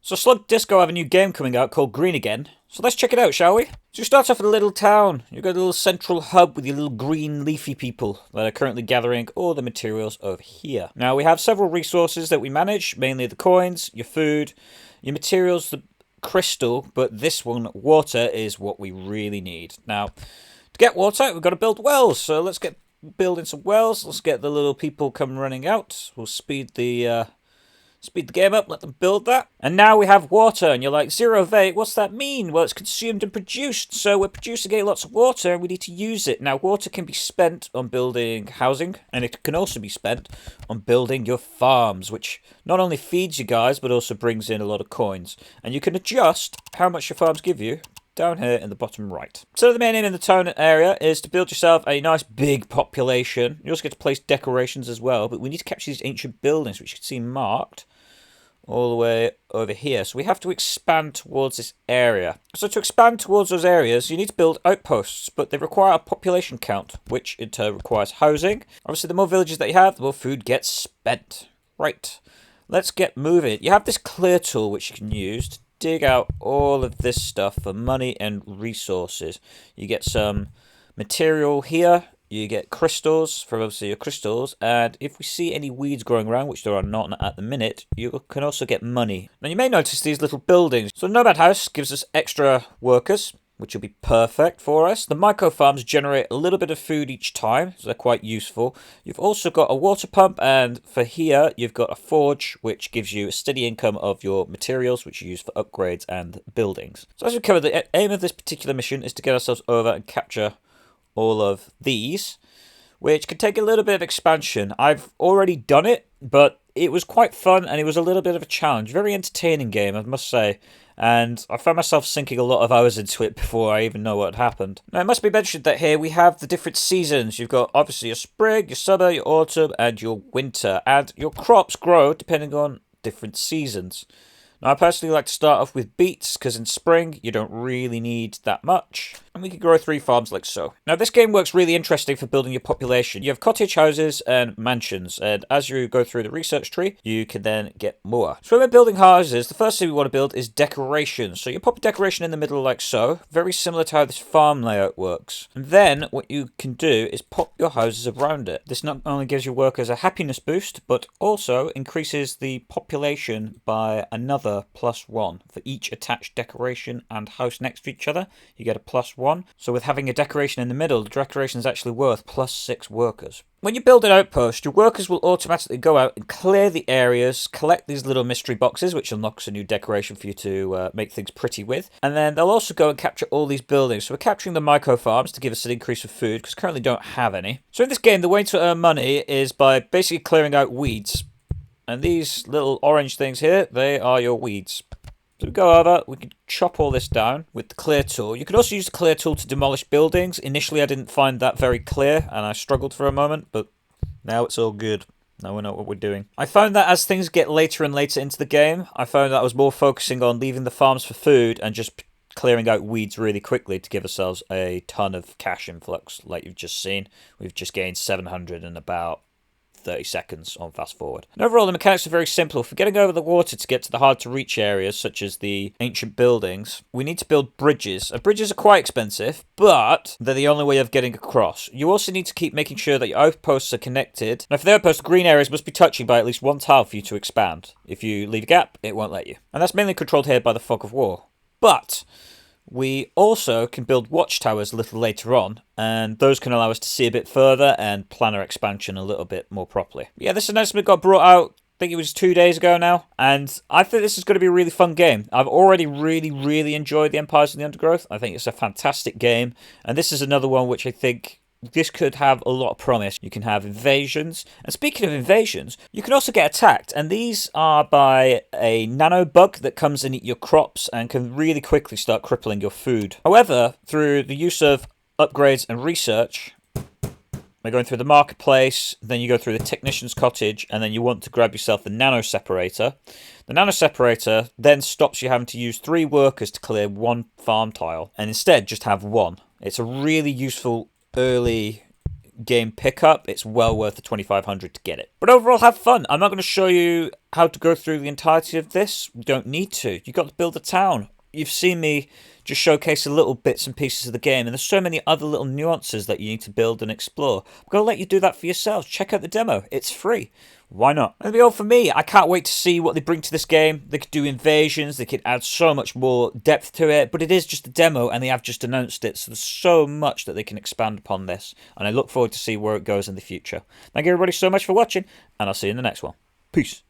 So Slug Disco have a new game coming out called Green Again. So let's check it out, shall we? So you start off with a little town. You've got a little central hub with your little green leafy people that are currently gathering all the materials over here. Now we have several resources that we manage, mainly the coins, your food, your materials, the crystal, but this one, water, is what we really need. Now, to get water, we've got to build wells. So let's get building some wells. Let's get the little people come running out. We'll speed the game up, let them build that. And now we have water, and you're like, 0 of 8, what's that mean? Well, it's consumed and produced, so we're producing lots of water, and we need to use it. Now, water can be spent on building housing, and it can also be spent on building your farms, which not only feeds you guys, but also brings in a lot of coins. And you can adjust how much your farms give you down here in the bottom right. So the main aim in the town area is to build yourself a nice big population. You also get to place decorations as well, but we need to capture these ancient buildings, which you can see marked all the way over here. So we have to expand towards this area. So to expand towards those areas, you need to build outposts, but they require a population count, which in turn requires housing. Obviously, the more villages that you have, the more food gets spent. Right, let's get moving. You have this clear tool, which you can use to dig out all of this stuff for money and resources. You get some material here. You get crystals from obviously your crystals, and if we see any weeds growing around, which there are not at the minute, you can also get money. Now you may notice these little buildings. So the Nomad House gives us extra workers, which will be perfect for us. The micro farms generate a little bit of food each time, so they're quite useful. You've also got a water pump, and for here you've got a forge, which gives you a steady income of your materials, which you use for upgrades and buildings. So as we covered, the aim of this particular mission is to get ourselves over and capture all of these, which can take a little bit of expansion. I've already done it, but it was quite fun and it was a little bit of a challenge. Very entertaining game, I must say. And I found myself sinking a lot of hours into it before I even know what had happened. Now, it must be mentioned that here we have the different seasons. You've got obviously your spring, your summer, your autumn, and your winter. And your crops grow depending on different seasons. Now, I personally like to start off with beets, because in spring, you don't really need that much. And we can grow 3 farms like so. Now, this game works really interesting for building your population. You have cottage houses and mansions, and as you go through the research tree, you can then get more. So when we're building houses, the first thing we want to build is decorations. So you pop a decoration in the middle like so, very similar to how this farm layout works. And then what you can do is pop your houses around it. This not only gives your workers a happiness boost, but also increases the population by another +1 for each attached decoration and house next to each other. You get a +1. So with having a decoration in the middle, the decoration is actually worth +6 workers. When you build an outpost, your workers will automatically go out and clear the areas, collect these little mystery boxes, which unlocks a new decoration for you to make things pretty with. And then they'll also go and capture all these buildings. So we're capturing the micro farms to give us an increase of food, because currently don't have any. So in this game, the way to earn money is by basically clearing out weeds. And these little orange things here, they are your weeds. So we go over, we can chop all this down with the clear tool. You can also use the clear tool to demolish buildings. Initially, I didn't find that very clear, and I struggled for a moment, but now it's all good. Now we know what we're doing. I found that as things get later and later into the game, I found that I was more focusing on leaving the farms for food and just clearing out weeds really quickly to give ourselves a ton of cash influx, like you've just seen. We've just gained 700 in about 30 seconds on fast forward. And overall, the mechanics are very simple. For getting over the water to get to the hard to reach areas, such as the ancient buildings, we need to build bridges. And bridges are quite expensive, but they're the only way of getting across. You also need to keep making sure that your outposts are connected. Now, for the outposts, green areas must be touching by at least 1 tile for you to expand. If you leave a gap, it won't let you. And that's mainly controlled here by the fog of war. But we also can build watchtowers a little later on, and those can allow us to see a bit further and plan our expansion a little bit more properly. Yeah, this announcement got brought out, I think it was 2 days ago now, and I think this is going to be a really fun game. I've already really enjoyed the Empires and the Undergrowth. I think it's a fantastic game, and this is another one which I think this could have a lot of promise. You can have invasions. And speaking of invasions, you can also get attacked. And these are by a nano bug that comes and eat your crops and can really quickly start crippling your food. However, through the use of upgrades and research, we're going through the marketplace, then you go through the technician's cottage, and then you want to grab yourself the nano separator. The nano separator then stops you having to use 3 workers to clear 1 farm tile, and instead just have 1. It's a really useful early game pickup, it's well worth the 2,500 to get it. But overall, have fun. I'm not going to show you how to go through the entirety of this. You don't need to. You've got to build a town. You've seen me just showcase a little bits and pieces of the game, and there's so many other little nuances that you need to build and explore. I'm going to let you do that for yourselves. Check out the demo. It's free. Why not? That'll be all for me. I can't wait to see what they bring to this game. They could do invasions. They could add so much more depth to it, but it is just a demo, and they have just announced it, so there's so much that they can expand upon this, and I look forward to see where it goes in the future. Thank you everybody so much for watching, and I'll see you in the next one. Peace.